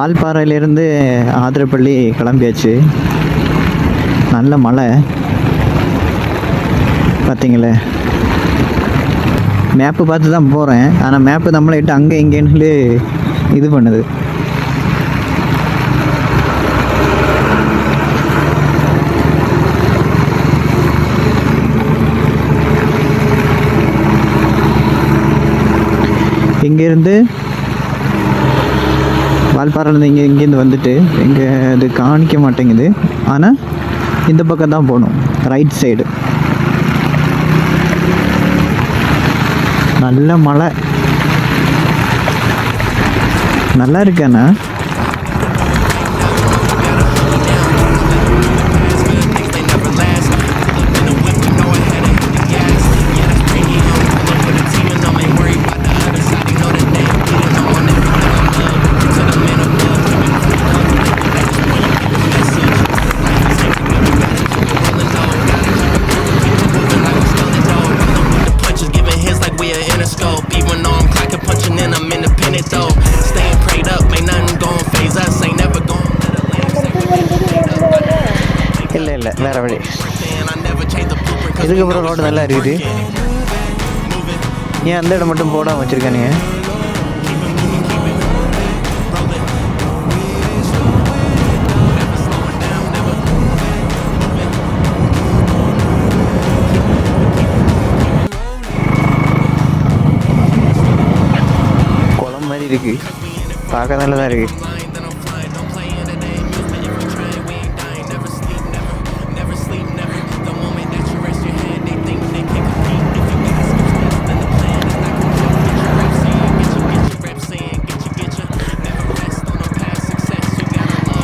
வால்பாறையிலேருந்து ஆதிரப்பள்ளி கிளம்பியாச்சு. நல்ல மழை பார்த்தீங்களே. மேப்பு பார்த்து தான் போகிறேன், ஆனால் மேப்பு நம்மளை இட்டு அங்கே இங்கேன்னு இது பண்ணுது. இங்கேருந்து வால்பாறையிலேருந்து இங்கேருந்து வந்துட்டு எங்கே அது காணிக்க மாட்டேங்குது, ஆனால் இந்த பக்கம் தான் போகணும், ரைட் சைடு. நல்ல மழை, நல்லா இருக்காண்ணா. இல்லை வேறு வழி. இதுக்கப்புறம் ரோடு நல்லா இருக்குது. ஏன் அந்த இடம் மட்டும் போடாமல் வச்சுருக்கானுங்க? குளம் மாதிரி இருக்குது, பார்க்க நல்லா தான் இருக்குது.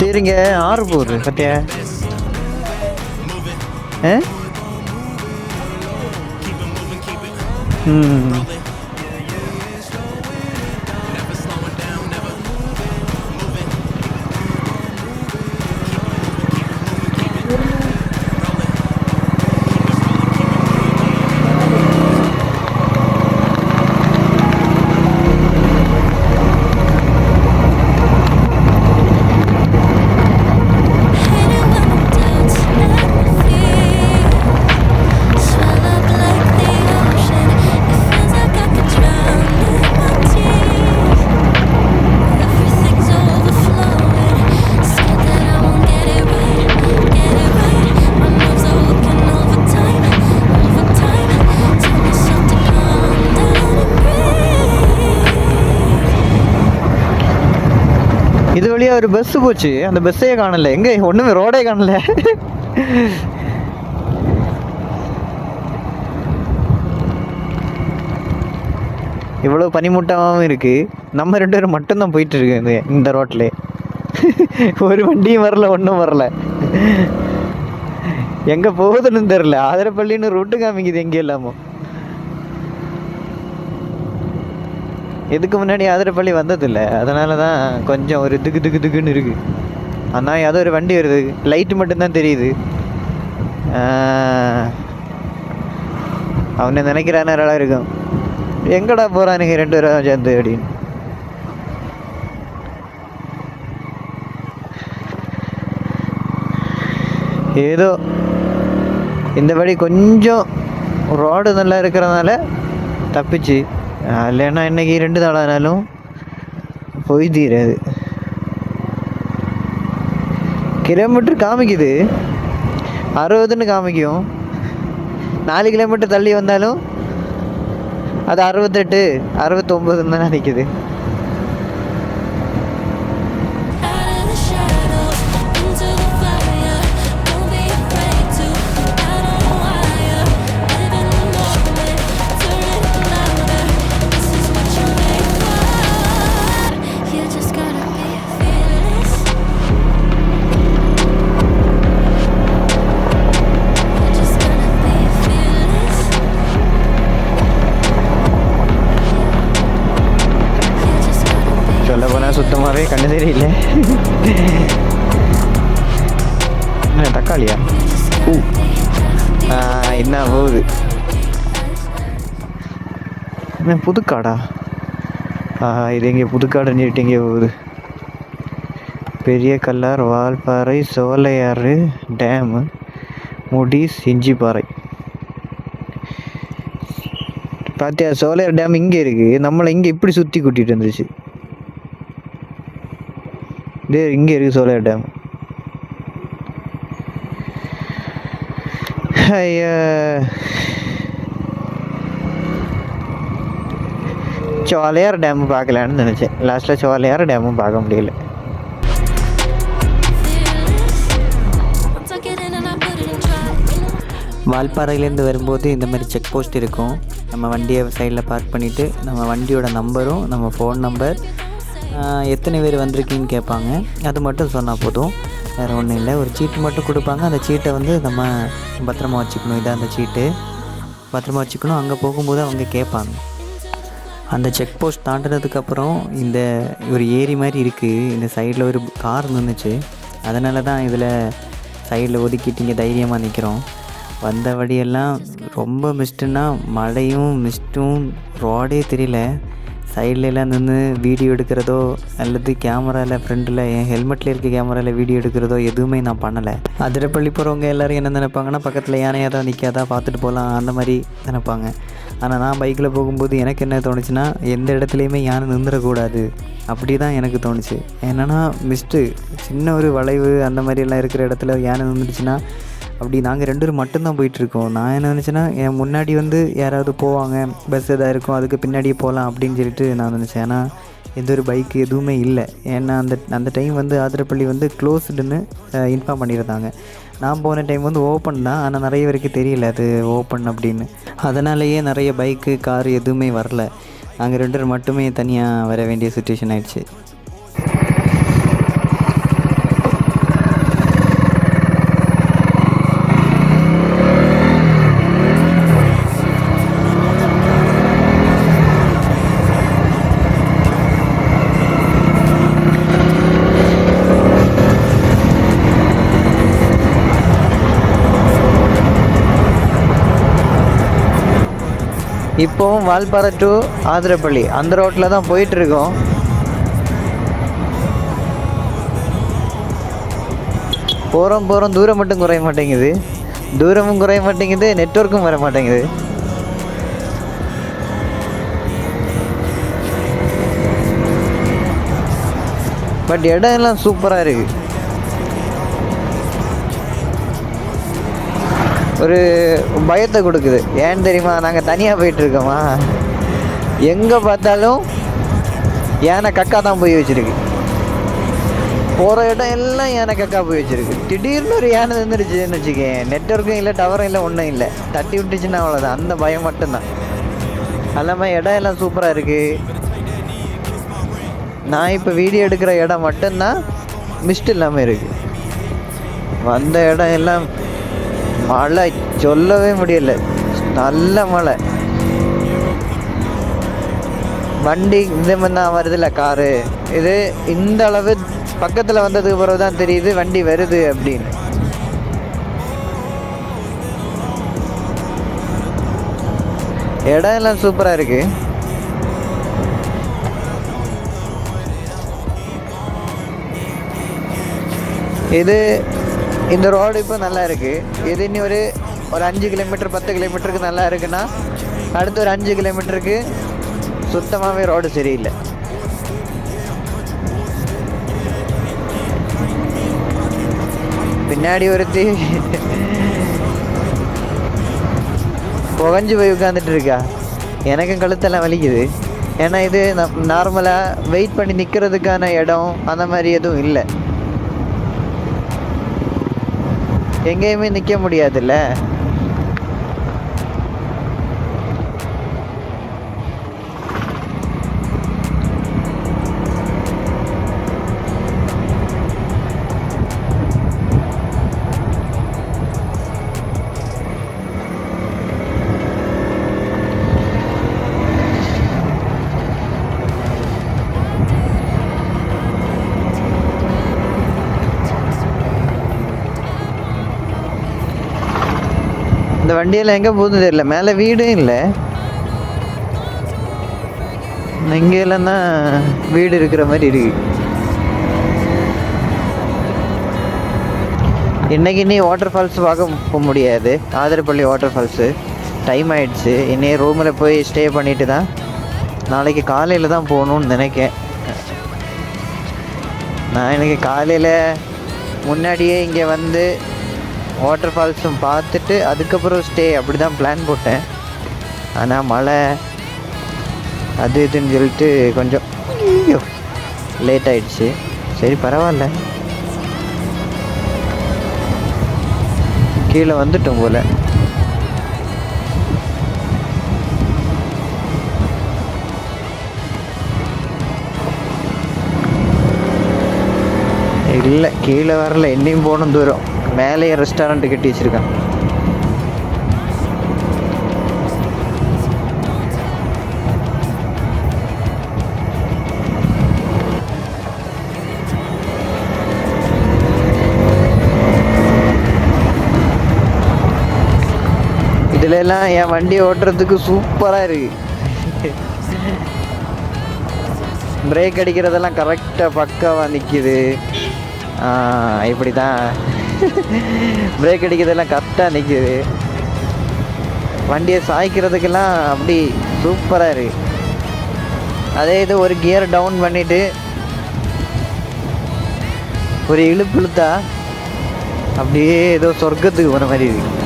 சரிங்க, ஆறு போகுது சத்தியா. இது வழியாக ஒரு பஸ்ஸு போச்சு, அந்த பஸ்ஸே காணலை. எங்கே ஒன்றுமே ரோடே காணல. இவ்வளோ பனிமூட்டமாகவும் இருக்குது. நம்ம 2 பேரும் மட்டும்தான் போயிட்டுருக்கு இந்த ரோட்டில். ஒரு வண்டியும் வரல, ஒன்றும் வரல. எங்கே போகுதுன்னு தெரில. ஆதிரப்பள்ளின்னு ரூட்டு காமிக்குது எங்கே இல்லாமல். இதுக்கு முன்னாடி ஆதிரப்பள்ளி வந்ததில்லை, அதனால தான் கொஞ்சம் ஒரு திக்குன்னு இருக்குது. ஆனால் ஏதோ ஒரு வண்டி வருது, லைட்டு மட்டும்தான் தெரியுது. அவனை நினைக்கிறான நல்லா இருக்கும். எங்கடா போகிறானுங்க 2 பேரும் சேர்ந்து அப்படின்னு. ஏதோ இந்த வழி கொஞ்சம் ரோடு நல்லா இருக்கிறதுனால தப்பிச்சு, இல்லைன்னா இன்றைக்கி 2 நாளானாலும் போய் தீராது. கிலோமீட்டர் காமிக்குது 60ன்னு காமிக்கும். 4 கிலோமீட்டர் தள்ளி வந்தாலும் அது 68 69 தான் நினைக்குது. சுத்தமாகவே கண்ணு தெரியல. தக்காளியா? என்ன போகுது? புதுக்காடா? இது எங்கே புதுக்காடுன்னு சொல்லிட்டு எங்கே போகுது? பெரிய கல்லார், வால்பாறை, சோலையாறு டேமு, முடிஸ், இஞ்சிப்பாறை. பார்த்தியா, சோலையார் டேம் இங்கே இருக்குது. நம்மளை இங்கே இப்படி சுற்றி கூட்டிகிட்டு வந்துருச்சு. இதே இங்கே இருக்குது சோலையார் டேம். ஐயா, சோலையார் டேம் பார்க்கலான்னு நினச்சேன். லாஸ்ட்டில் சோலையார் டேமும் பார்க்க முடியல. வால்பாறையிலேருந்து வரும்போது இந்த மாதிரி செக் போஸ்ட் இருக்கும். நம்ம வண்டியை சைடில் பார்க் பண்ணிவிட்டு நம்ம வண்டியோட நம்பரும் நம்ம ஃபோன் நம்பர், எத்தனை பேர் வந்திருக்கீங்கன்னு கேட்பாங்க. அது மட்டும் சொன்னால் போதும், வேறு ஒன்றும் இல்லை. ஒரு சீட்டு மட்டும் கொடுப்பாங்க. அந்த சீட்டை வந்து நம்ம பத்திரமா வச்சுக்கணும். இதான் அந்த சீட்டு, பத்திரமா வச்சுக்கணும். அங்கே போகும்போது அவங்க கேட்பாங்க. அந்த செக் போஸ்ட் தாண்டினதுக்கப்புறம் இந்த ஒரு ஏரி மாதிரி இருக்குது. இந்த சைடில் ஒரு கார் நின்றுச்சு. அதனால தான் இதில் சைடில் ஒதுக்கிட்டு இங்கே தைரியமாக நிற்கிறோம். வந்த வழியெல்லாம் ரொம்ப மிஸ்ட்டுன்னா மழையும் மிஸ்ட்டும், ரோடே தெரியல. சைட்லலாம் நின்று வீடியோ எடுக்கிறதோ அல்லது கேமராவில் ஃப்ரெண்டில் என் ஹெல்மெட்டில் இருக்க கேமராவில் வீடியோ எடுக்கிறதோ எதுவுமே நான் பண்ணலை. அதிரப்பள்ளி போகிறவங்க எல்லோரும் என்ன நினைப்பாங்கன்னா, பக்கத்தில் யானையாக தான் நிற்காதா, பார்த்துட்டு போகலாம் அந்த மாதிரி நினைப்பாங்க. ஆனால் நான் பைக்கில் போகும்போது எனக்கு என்ன தோணுச்சுன்னா, எந்த இடத்துலையுமே யானை நின்றுடக்கூடாது அப்படி தான் எனக்கு தோணுச்சு. என்னென்னா மிஸ்ட்டு, சின்ன ஒரு வளைவு அந்த மாதிரியெல்லாம் இருக்கிற இடத்துல யானை நின்றுச்சுன்னா, அப்படி நாங்கள் 2 பேரும் மட்டும்தான் போயிட்டுருக்கோம். நான் என்ன நினச்சேன்னா, என் முன்னாடி வந்து யாராவது போவாங்க, பஸ் எதாவது இருக்கும், அதுக்கு பின்னாடியே போகலாம் அப்படின்னு சொல்லிட்டு நான் நினச்சேன். ஏன்னா எந்த ஒரு பைக்கு எதுவுமே இல்லை. ஏன்னா அந்த டைம் வந்து ஆதிரப்பள்ளி வந்து க்ளோஸ்டுன்னு இன்ஃபார்ம் பண்ணியிருந்தாங்க. நான் போன டைம் வந்து ஓப்பன் தான், ஆனால் நிறைய பேருக்கு தெரியல அது ஓப்பன் அப்படின்னு. அதனாலேயே நிறைய பைக்கு, கார் எதுவுமே வரல. நாங்கள் 2 பேர் மட்டுமே தனியாக வர வேண்டிய சுச்சுவேஷன் ஆயிடுச்சு. இப்போவும் வால்பாறை டு ஆதிரப்பள்ளி அந்த ரோட்டில் தான் போயிட்டுருக்கோம். போகிறோம் தூரம் மட்டும் குறைய மாட்டேங்குது, தூரமும் குறைய மாட்டேங்குது, நெட்வொர்க்கும் வர மாட்டேங்குது. பட் இடம் எல்லாம் சூப்பராக இருக்குது. ஒரு பயத்தை கொடுக்குது. ஏன்னு தெரியுமா, நாங்கள் தனியாக போயிட்டுருக்கோமா, எங்கே பார்த்தாலும் யானை கக்கா தான் போய் வச்சுருக்கு. போகிற இடம் எல்லாம் யானை கக்கா போய் வச்சுருக்கு. திடீர்னு ஒரு யானை நின்றுச்சுன்னு வச்சுக்கேன், நெட்வொர்க்கும் இல்லை, டவரும் இல்லை, ஒன்றும் இல்லை. தட்டி விட்டுச்சுன்னா அவ்வளோதான். அந்த பயம் மட்டும்தான். எல்லாமே இடம் எல்லாம் சூப்பராக இருக்குது. நான் இப்போ வீடியோ எடுக்கிற இடம் மட்டும்தான் மிஸ்ட் இல்லாமல் இருக்குது. வந்த இடம் எல்லாம் மழை சொல்லவே முடியல, நல்ல மழை. வண்டி இந்த மாதிரி தான் வருதுல்ல, காரு இது இந்த அளவு பக்கத்தில் வந்ததுக்கு பிறகு தான் தெரியுது வண்டி வருது அப்படின்னு. இடம் எல்லாம் சூப்பராக இருக்கு. இது இந்த ரோடு இப்போ நல்லா இருக்குது. இது இன்னும் ஒரு 5 கிலோமீட்டர் 10 கிலோமீட்டருக்கு நல்லா இருக்குன்னா, அடுத்து ஒரு 5 கிலோமீட்டருக்கு சுத்தமாகவே ரோடு சரியில்லை. பின்னாடி ஒருத்தி புகஞ்சு போய் உட்காந்துட்டு இருக்கா. எனக்கும் கழுத்தெல்லாம் வலிக்குது. ஏன்னா இது நார்மலாக வெயிட் பண்ணி நிற்கிறதுக்கான இடம் அந்த மாதிரி எதுவும் இல்லை. எங்கேயுமே நிற்க முடியாதுல்ல. இந்த வண்டியெல்லாம் எங்கே போகுது தெரியல. மேலே வீடும் இல்லை. இங்கெல்லாம் தான் வீடு இருக்கிற மாதிரி இருக்கு. இன்றைக்கி நீ வாட்டர் ஃபால்ஸ் பார்க்க போக முடியாது, ஆதிரப்பள்ளி வாட்டர் ஃபால்ஸு. டைம் ஆகிடுச்சு. இன்னைக்கு ரூமில் போய் ஸ்டே பண்ணிவிட்டு தான் நாளைக்கு காலையில் தான் போகணுன்னு நினைக்கேன். நான் இன்றைக்கி காலையில் முன்னாடியே இங்கே வந்து வாட்டர் ஃபால்ஸும் பார்த்துட்டு அதுக்கப்புறம் ஸ்டே அப்படி தான் பிளான் போட்டேன். ஆனால் மழை அது இதுன்னு சொல்லிட்டு கொஞ்சம் லேட் ஆகிடுச்சு. சரி பரவாயில்ல, கீழே வந்துட்டோம் போல். இல்லை கீழே வரல, என்னையும் போகணும் தூரம். மேலேயே ரெஸ்டாரண்ட்டு கட்டி வச்சுருக்கான். இதுலலாம் என் வண்டி ஓட்டுறதுக்கு சூப்பராக இருக்குது. பிரேக் அடிக்கிறதெல்லாம் கரெக்டாக பக்காவாக நிற்கிது. இப்படி தான் பிரேக் அடிக்கிறதெல்லாம் கரெக்டாக நிற்கிது. வண்டியை சாய்க்கிறதுக்கெல்லாம் அப்படி சூப்பராக இருக்குது. அதே இது ஒரு கியர் டவுன் பண்ணிவிட்டு ஒரு இழுத்தா அப்படியே ஏதோ சொர்க்கத்துக்கு போன மாதிரி இருக்குது.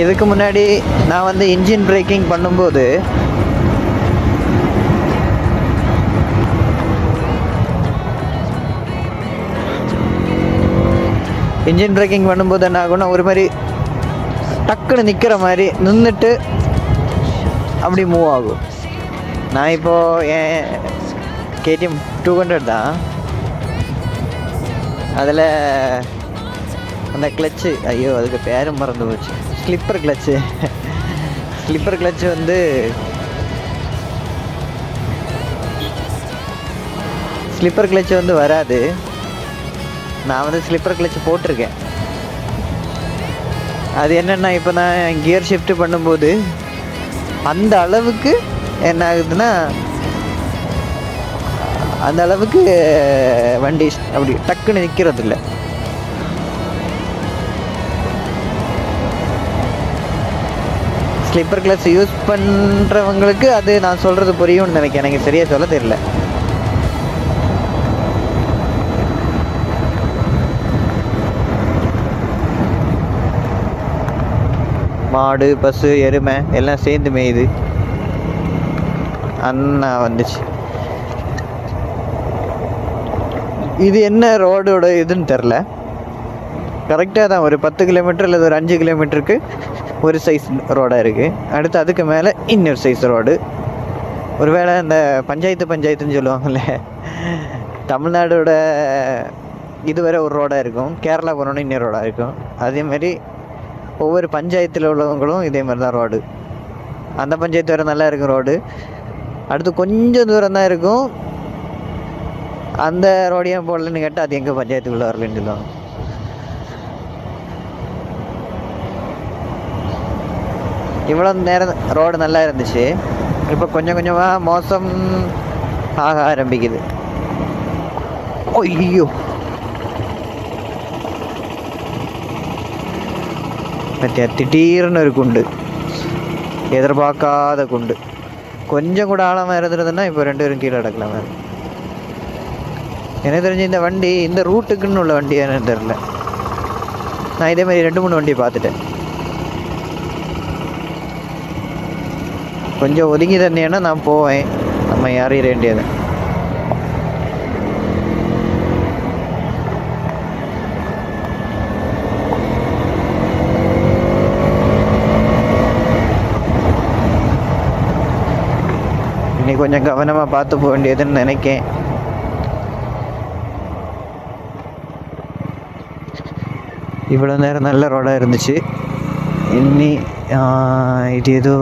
இதுக்கு முன்னாடி நான் வந்து இன்ஜின் பிரேக்கிங் பண்ணும்போது என்ன ஆகும்னா ஒரு மாதிரி டக்குன்னு நிற்கிற மாதிரி நின்றுட்டு அப்படி மூவ் ஆகும். நான் இப்போது என் கேடிஎம் 200 தான், அதில் அந்த கிளச்சு, ஐயோ அதுக்கு பேரும் மறந்து போச்சு, ஸ்லிப்பர் கிளச்சு வந்து வராது. நான் வந்து ஸ்லிப்பர் கிளச்சு போட்டிருக்கேன். அது என்னென்னா இப்போ நான் கியர் ஷிஃப்ட் பண்ணும்போது அந்த அளவுக்கு என்ன ஆகுதுன்னா, அந்த அளவுக்கு வண்டி அப்படி டக்குன்னு நிற்கிறது இல்லை. ஸ்லிப்பர் கிளச் யூஸ் பண்ணுறவங்களுக்கு அது நான் சொல்கிறது புரியும்னு நினைக்கிறேன். எனக்கு சரியாக சொல்ல தெரியல. மாடு பசு எருமை எல்லாம் சேர்ந்து மேயுது. அண்ணா வந்துச்சு. இது என்ன ரோடோட இதுன்னு தெரில. கரெக்டாக தான் ஒரு 10 கிலோமீட்டர் இல்லை ஒரு 5 கிலோமீட்டருக்கு ஒரு சைஸ் ரோடாக இருக்குது. அடுத்து அதுக்கு மேலே இன்னொரு சைஸ் ரோடு. ஒருவேளை இந்த பஞ்சாயத்துன்னு சொல்லுவாங்கள்ல, தமிழ்நாடோட இதுவரை ஒரு ரோடாக இருக்கும், கேரளா போனோன்னு இன்னொரு ரோடாக இருக்கும். அதேமாதிரி ஒவ்வொரு பஞ்சாயத்தில் உள்ளவங்களும் இதே மாதிரி தான் ரோடு. அந்த பஞ்சாயத்து வரை நல்லா இருக்கும் ரோடு. அடுத்து கொஞ்சம் தூரம் தான் இருக்கும், அந்த ரோடையும் போடலன்னு கேட்டால் அது எங்கே பஞ்சாயத்துக்குள்ளே வரலன்னு சொல்லுவாங்க. இவ்வளோ நேரம் ரோடு நல்லா இருந்துச்சு, இப்போ கொஞ்சம் கொஞ்சமாக மோசம் ஆக ஆரம்பிக்குது. ஐயோ பற்றியா, திடீர்னு ஒரு குண்டு, எதிர்பார்க்காத குண்டு. கொஞ்சம் கூட ஆழமாக இருந்துருதுன்னா இப்போ 2 பேரும் கீழே அடக்கலாம். எனக்கு தெரிஞ்சு இந்த வண்டி இந்த ரூட்டுக்குன்னு உள்ள வண்டி என்னன்னு தெரில. நான் இதே மாதிரி 2-3 வண்டியை பார்த்துட்டேன். கொஞ்சம் ஒதுங்கி தந்தேன்னா நான் போவேன், நம்ம யாரையும் வேண்டியது. இன்னைக்கு கொஞ்சம் கவனமாக பார்த்து போக வேண்டியதுன்னு நினைக்கேன். இவ்வளோ நேரம் நல்ல ரோடாக இருந்துச்சு, இன்னி இது ஏதோ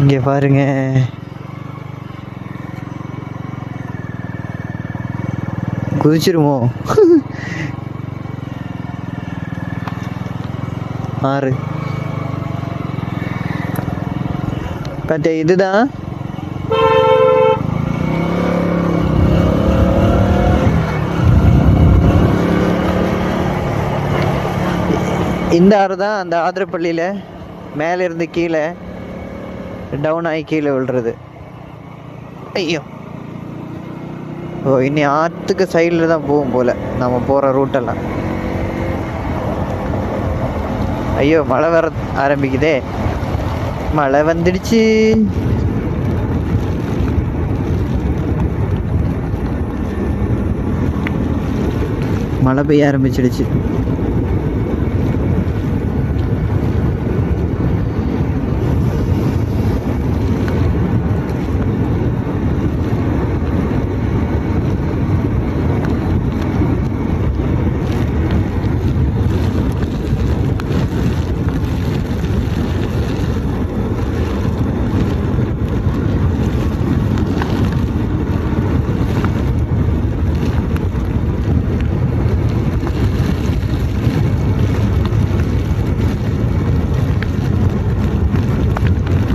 இங்கே பாருங்க, குதிச்சிருமோ? ஆறு பட் இதுதான் இந்த ஆறு தான் அந்த ஆதிரப்பள்ளியில் மேலே இருந்து கீழே டவுன் ஆகி கீழே விழுறது. ஐயோ, ஓ இனி ஆற்றுக்கு சைடில் தான் போகும் போல் நம்ம போகிற ரூட்டெல்லாம். ஐயோ, மழை வர ஆரம்பிக்குதே, மழை வந்துடுச்சு. மழை பெய்ய ஆரம்பிச்சிடுச்சு.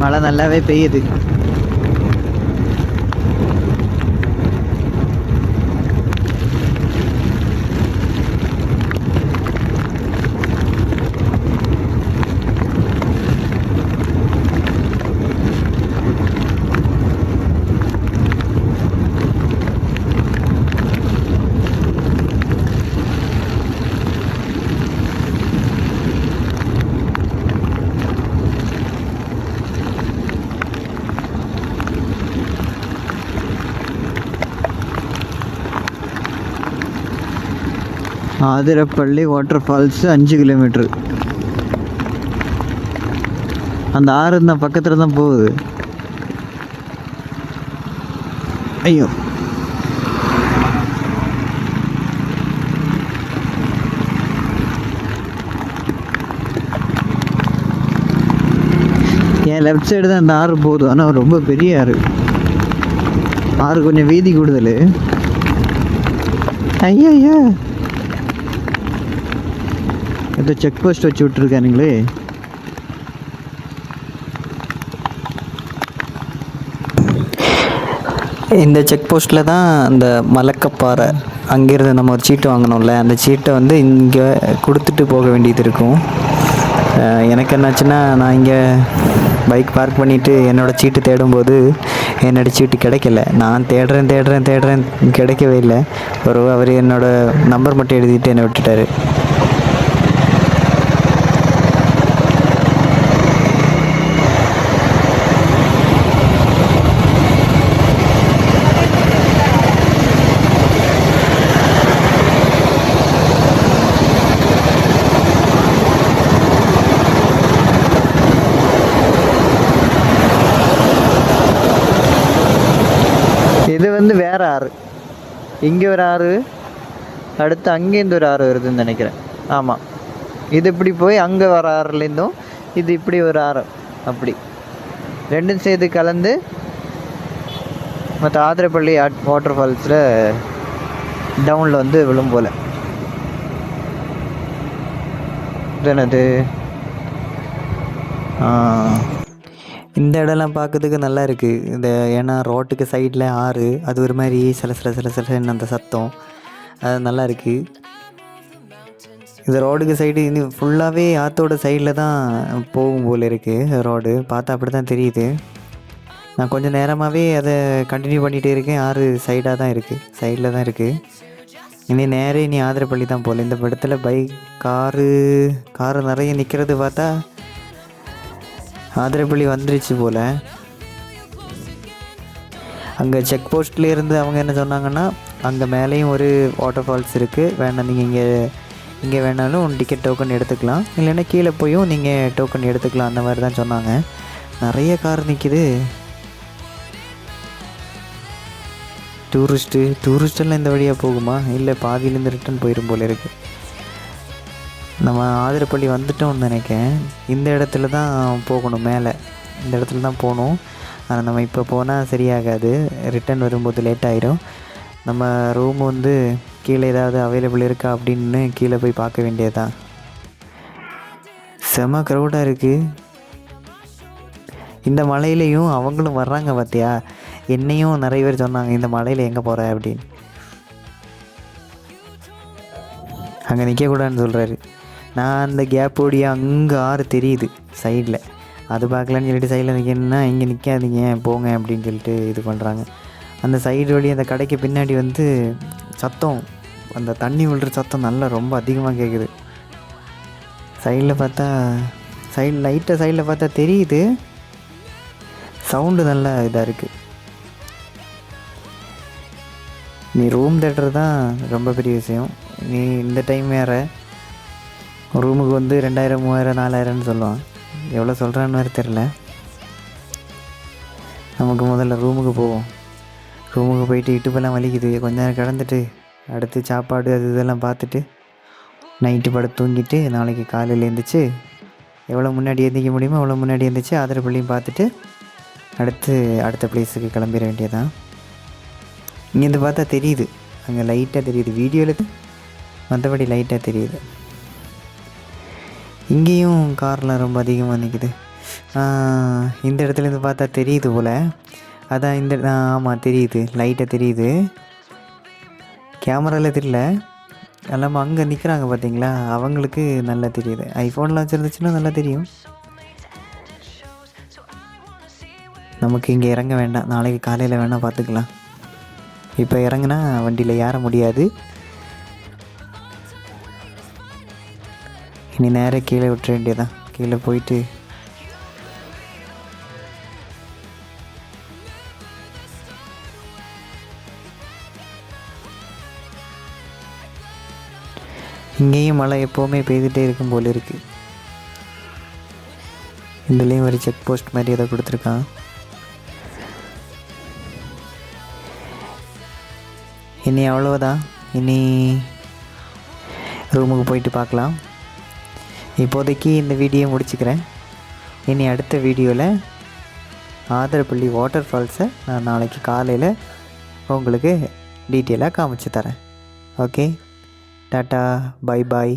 மழை நல்லாவே பெய்யுது. Athirappilly water falls 5 kilometre. அந்த ஆறு இந்த பக்கத்தில் தான் போகுது. ஐயோ, என் லெஃப்ட் சைடு தான் அந்த ஆறு போகுது. ஆனால் ரொம்ப பெரிய ஆறு. ஆறு கொஞ்சம் வீதி கூடுதல். ஐயா, ஏதோ செக் போஸ்ட் வச்சு விட்டுருக்கானுங்களே. இந்த செக் போஸ்ட்டில் தான் அந்த மலக்கப்பாறை, அங்கேருந்து நம்ம ஒரு சீட்டு வாங்கினோம்ல, அந்த சீட்டை வந்து இங்கே கொடுத்துட்டு போக வேண்டியது இருக்கும். எனக்கு என்னாச்சுன்னா, நான் இங்கே பைக் பார்க் பண்ணிவிட்டு என்னோடய சீட்டு தேடும்போது என்னோடய சீட்டு கிடைக்கல. நான் தேடுறேன் கிடைக்கவே இல்லை. அவர் என்னோடய நம்பர் மட்டும் எழுதிட்டு என்னை விட்டுட்டார். இது வந்து வேறு ஆறு. இங்கே ஒரு ஆறு, அடுத்து அங்கேருந்து ஒரு ஆறு வருதுன்னு நினைக்கிறேன். ஆமாம், இது இப்படி போய் அங்கே வர ஆறுலேருந்தும் இது இப்படி ஒரு ஆறு, அப்படி ரெண்டும் சேர்த்து கலந்து மற்ற ஆதிரப்பள்ளி வாட்டர் ஃபால்ஸில் டவுனில் வந்து விழும் போல். என்னது, இந்த இடம்லாம் பார்க்கறதுக்கு நல்லா இருக்குது. இந்த ஏன்னா ரோட்டுக்கு சைடில் ஆறு, அது ஒரு மாதிரி சில அந்த சத்தம், அது நல்லா இருக்குது. இந்த ரோடுக்கு சைடு இது ஃபுல்லாகவே ஆற்றோட சைடில் தான் போகும் போல் இருக்குது. ரோடு பார்த்தா அப்படி தான் தெரியுது. நான் கொஞ்சம் நேரமாகவே அதை கண்டினியூ பண்ணிகிட்டே இருக்கேன். ஆறு சைடாக தான் இருக்குது, சைடில் தான் இருக்குது. இனி ஆதிரப்பள்ளி தான் போல். இந்த இடத்துல பைக் காரு நிறைய நிற்கிறது பார்த்தா ஆதிரப்பள்ளி வந்துருச்சு போல். அங்கே செக் போஸ்ட்லேருந்து அவங்க என்ன சொன்னாங்கன்னா, அங்கே மேலேயும் ஒரு வாட்டர் ஃபால்ஸ் இருக்குது, வேணாம் நீங்கள் இங்கே வேணாலும் டிக்கெட் டோக்கன் எடுத்துக்கலாம், இல்லைன்னா கீழே போயும் நீங்கள் டோக்கன் எடுத்துக்கலாம், அந்த மாதிரி தான் சொன்னாங்க. நிறைய கார் நிற்கிது. டூரிஸ்டெல்லாம் இந்த வழியாக போகுமா? இல்லை, பாதியிலேருந்து ரிட்டன் போயிடும் போல இருக்குது. நம்ம ஆதிரப்பள்ளி வந்துட்டோம்னு நினைக்கிறேன். இந்த இடத்துல தான் போகணும், மேலே இந்த இடத்துல தான் போகணும். ஆனால் நம்ம இப்போ போனால் சரியாகாது, ரிட்டன் வரும்போது லேட் ஆகிடும். நம்ம ரூம் வந்து கீழே ஏதாவது அவைலபிள் இருக்கா அப்படின்னு கீழே போய் பார்க்க வேண்டியது தான். செம க்ரௌடாக இருக்குது. இந்த மலையிலையும் அவங்களும் வர்றாங்க பார்த்தியா? என்னையும் நிறைய பேர் சொன்னாங்க, இந்த மலையில் எங்கே போகிற அப்படின்னு. அங்கே நிற்கக்கூடாதுன்னு சொல்கிறாரு. நான் அந்த கேப் ஓடியா அங்கே ஆறு தெரியுது சைடில், அது பார்க்கலான்னு சொல்லிட்டு சைடில் நிற்கணுன்னா இங்கே நிற்காதீங்க போங்க அப்படின்னு சொல்லிட்டு இது பண்ணுறாங்க. அந்த சைடு வழி அந்த கடைக்கு பின்னாடி வந்து சத்தம், அந்த தண்ணி விழுற சத்தம் நல்லா ரொம்ப அதிகமாக கேட்குது. சைடில் பார்த்தா லைட்டாக சைடில் பார்த்தா தெரியுது, சவுண்டு நல்லா இதாக இருக்குது. நீ ரூம் தேட்டர் தான் ரொம்ப பெரிய விஷயம். நீ இந்த டைம் வேறு ரூமுக்கு வந்து 2000 3000 4000ன்னு சொல்லுவான். எவ்வளோ சொல்கிறான்னு வேறு தெரில. நமக்கு முதல்ல ரூமுக்கு போவோம். ரூமுக்கு போயிட்டு இடுப்பெல்லாம் வலிக்குது, கொஞ்ச நேரம் கிடந்துட்டு அடுத்து சாப்பாடு அது இதெல்லாம் பார்த்துட்டு நைட்டு படுத்து தூங்கிட்டு நாளைக்கு காலையில் எழுந்திரிச்சு எவ்வளோ முன்னாடி எழுந்திக்க முடியுமோ அவ்வளோ முன்னாடி எழுந்திரிச்சு ஆதிரப்பள்ளியும் பார்த்துட்டு அடுத்த பிளேஸுக்கு கிளம்பிட வேண்டியதான். இங்கேருந்து பார்த்தா தெரியுது, அங்கே லைட்டாக தெரியுது வீடியோவில், மற்றபடி லைட்டாக தெரியுது. இங்கேயும் கார்லாம் ரொம்ப அதிகமாக நிற்குது. இந்த இடத்துலேருந்து பார்த்தா தெரியுது போல், அதான் இந்த ஆமாம் தெரியுது, லைட்டாக தெரியுது. கேமராவில் தெரியல, எல்லாமே அங்கே நிற்கிறாங்க பார்த்தீங்களா, அவங்களுக்கு நல்லா தெரியுது. ஐஃபோனில் வச்சுருந்துச்சுன்னா நல்லா தெரியும். நமக்கு இங்கே இறங்க வேண்டாம், நாளைக்கு காலையில் வேணால் பார்த்துக்கலாம். இப்போ இறங்குனா வண்டியில் ஏற முடியாது. இனி நேராக கீழே விட்டுற வேண்டியதான். கீழே போயிட்டு இங்கேயும் மழை எப்போவுமே பெய்துகிட்டே இருக்கும் போல் இருக்குது. இதுலேயும் ஒரு செக் போஸ்ட் மாதிரி ஏதோ கொடுத்துருக்கான். இனி அவ்வளோதான், இனி ரூமுக்கு போயிட்டு பார்க்கலாம். இப்போதைக்கு இந்த வீடியோ முடிச்சுக்கிறேன். இனி அடுத்த வீடியோவில் ஆதிரப்பள்ளி வாட்டர் ஃபால்ஸை நான் நாளைக்கு காலையில் உங்களுக்கு டீட்டெயிலாக காமிச்சு தரேன். Okay, tata, bye bye.